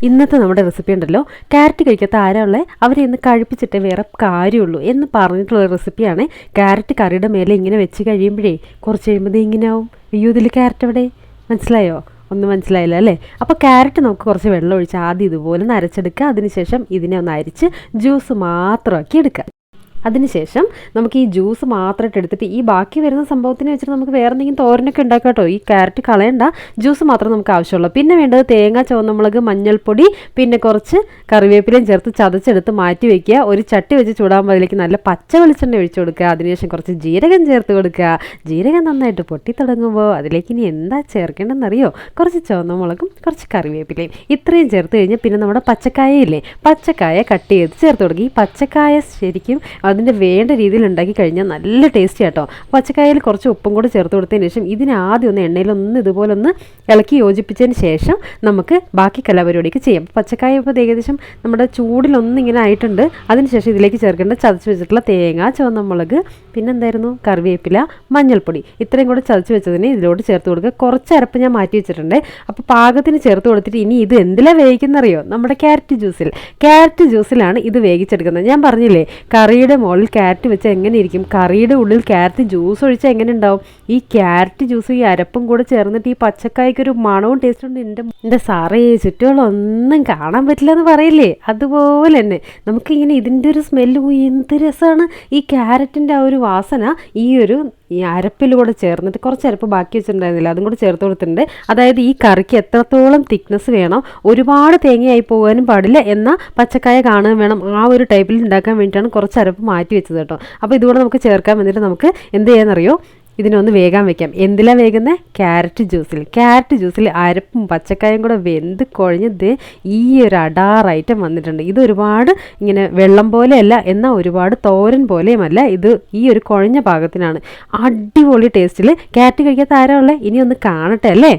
ഇന്നത്തെ നമ്മുടെ റെസിപ്പി ഉണ്ടല്ലോ, ക്യാരറ്റ് കഴിക്കാത്ത ആരാ ഉള്ളത്, അവരെ ഇന്ന് കഴിപ്പിച്ചിട്ടേ വേറെ കാര്യമുള്ളൂ എന്ന് പറഞ്ഞിട്ടുള്ള റെസിപ്പിയാണ്. ക്യാരറ്റ് കറിയുടെ മേലെ ഇങ്ങനെ വെച്ച് കഴിയുമ്പോഴേ കുറച്ച് കഴിയുമ്പോൾ ഇങ്ങനെ ആവും. അയ്യോ, ഇതിൽ ക്യാരറ്റ് എവിടെ? മനസ്സിലായോ? ഒന്നും മനസ്സിലായില്ല അല്ലേ? അപ്പോൾ ക്യാരറ്റ് നമുക്ക് കുറച്ച് വെള്ളം ഒഴിച്ച് ആദ്യം ഇതുപോലെ ഒന്ന് അരച്ചെടുക്കുക. അതിനുശേഷം ഇതിനെ ഒന്ന് അരിച്ച് ജ്യൂസ് മാത്രമാക്കി എടുക്കുക. അതിനുശേഷം നമുക്ക് ഈ ജ്യൂസ് മാത്രമായിട്ട് എടുത്തിട്ട് ഈ ബാക്കി വരുന്ന സംഭവത്തിന് വെച്ചിട്ട് നമുക്ക് വേറെ എന്തെങ്കിലും തോരനൊക്കെ ഉണ്ടാക്കാം കേട്ടോ. ഈ ക്യാരറ്റ് കളയണ്ട, ജ്യൂസ് മാത്രം നമുക്ക് ആവശ്യമുള്ളൂ. പിന്നെ വേണ്ടത് തേങ്ങ, ചുവന്നമുളക്, മഞ്ഞൾപ്പൊടി, പിന്നെ കുറച്ച് കറിവേപ്പിലയും ചേർത്ത് ചതച്ചെടുത്ത് മാറ്റി വയ്ക്കുക. ഒരു ചട്ടി വെച്ച് ചൂടാകുമ്പോൾ അതിലേക്ക് നല്ല പച്ച വെളിച്ചെണ്ണ ഒഴിച്ചു കൊടുക്കുക. അതിനുശേഷം കുറച്ച് ജീരകം ചേർത്ത് കൊടുക്കുക. ജീരകം നന്നായിട്ട് പൊട്ടി തുടങ്ങുമ്പോൾ അതിലേക്ക് ഇനി എന്താ ചേർക്കേണ്ടതെന്നറിയോ? കുറച്ച് ചുവന്നമുളകും കുറച്ച് കറിവേപ്പിലയും ഇത്രയും ചേർത്ത് കഴിഞ്ഞാൽ പിന്നെ നമ്മുടെ പച്ചക്കായയില്ലേ, പച്ചക്കായ കട്ട് ചെയ്ത് ചേർത്ത് കൊടുക്കുക. ഈ പച്ചക്കായ ശരിക്കും അതിൻ്റെ വേണ്ട രീതിയിൽ ഉണ്ടാക്കി കഴിഞ്ഞാൽ നല്ല ടേസ്റ്റി ആട്ടോ. പച്ചക്കായയിൽ കുറച്ച് ഉപ്പും കൂടെ ചേർത്ത് കൊടുത്തതിന് ശേഷം ഇതിന് ആദ്യം ഒന്ന് എണ്ണയിലൊന്ന് ഇതുപോലെ ഒന്ന് ഇളക്കി യോജിപ്പിച്ചതിന് ശേഷം നമുക്ക് ബാക്കി കലാപരിപാടിക്ക് ചെയ്യാം. പച്ചക്കായ ഇപ്പോൾ ഏകദേശം നമ്മുടെ ചൂടിലൊന്നും ഇങ്ങനെ ആയിട്ടുണ്ട്. അതിനുശേഷം ഇതിലേക്ക് ചേർക്കേണ്ട ചതച്ച് വെച്ചിട്ടുള്ള തേങ്ങ, ചുവന്നമുളക്, പിന്നെന്തായിരുന്നു, കറിവേപ്പില, മഞ്ഞൾപ്പൊടി ഇത്രയും കൂടെ ചതച്ച് വെച്ചതിന് ഇതിലോട്ട് ചേർത്ത് കൊടുക്കുക. കുറച്ച് അരപ്പ് ഞാൻ മാറ്റി വെച്ചിട്ടുണ്ട്. അപ്പോൾ പാകത്തിന് ചേർത്ത് കൊടുത്തിട്ട് ഇനി ഇത് എന്തിലാണ് വേവിക്കുന്നറിയോ? നമ്മുടെ ക്യാരറ്റ് ജ്യൂസിലാണ് ഇത് വേവിച്ചെടുക്കുന്നത്. ഞാൻ പറഞ്ഞില്ലേ, കറിയുടെ മുകളിൽ ക്യാരറ്റ് വെച്ച് എങ്ങനെ ഇരിക്കും, കറിയുടെ ഉള്ളിൽ ക്യാരറ്റ് ജ്യൂസ് ഒഴിച്ചാൽ എങ്ങനെ ഉണ്ടാവും? ഈ ക്യാരറ്റ് ജ്യൂസ് ഈ അരപ്പും കൂടെ ചേർന്നിട്ട് ഈ പച്ചക്കായ്ക്കൊരു മണവും ടേസ്റ്റും ഉണ്ട്. എൻ്റെ സാറേ, ചുറ്റുകളൊന്നും കാണാൻ പറ്റില്ല എന്ന് പറയില്ലേ, അതുപോലെ തന്നെ നമുക്കിങ്ങനെ ഇതിൻ്റെ ഒരു സ്മെല്ല് പോയി എന്ത് രസമാണ്. ഈ ക്യാരറ്റിൻ്റെ ആ ഒരു വാസന ഈ അരപ്പിൽ കൂടെ ചേർന്നിട്ട് കുറച്ച് അരപ്പ് ബാക്കി വെച്ചിട്ടുണ്ടായിരുന്നില്ല, അതും കൂടെ ചേർത്ത് കൊടുത്തിട്ടുണ്ട്. അതായത് ഈ കറിക്ക് എത്രത്തോളം തിക്നെസ് വേണം, ഒരുപാട് തേങ്ങയായി പോകാനും പാടില്ല, എന്നാൽ പച്ചക്കായ കാണാൻ വേണം. ആ ഒരു ടൈപ്പിൽ ഉണ്ടാക്കാൻ വേണ്ടിയിട്ടാണ് കുറച്ച് അരപ്പ് മാറ്റി വെച്ചത് കേട്ടോ. അപ്പോൾ ഇതുകൂടെ നമുക്ക് ചേർക്കാൻ വേണ്ടിയിട്ട് നമുക്ക് എന്ത് ചെയ്യാമെന്നറിയോ? ഇതിനൊന്ന് വേഗം വെക്കാം. എന്തിലാണ് വേഗുന്നത്? ക്യാരറ്റ് ജ്യൂസിൽ അരപ്പും പച്ചക്കായും കൂടെ വെന്ത് കുഴഞ്ഞത് ഈ ഒരു അടാർ ഐറ്റം വന്നിട്ടുണ്ട്. ഇത് ഒരുപാട് ഇങ്ങനെ വെള്ളം പോലെയല്ല, എന്നാൽ ഒരുപാട് തോരൻ പോലെയുമല്ല. ഇത് ഈ ഒരു കുഴഞ്ഞ പാകത്തിനാണ്. അടിപൊളി ടേസ്റ്റിൽ. ക്യാരറ്റ് കഴിക്കാത്ത ആരാ ഉള്ളത്? ഇനി ഒന്ന് കാണട്ടെ അല്ലേ?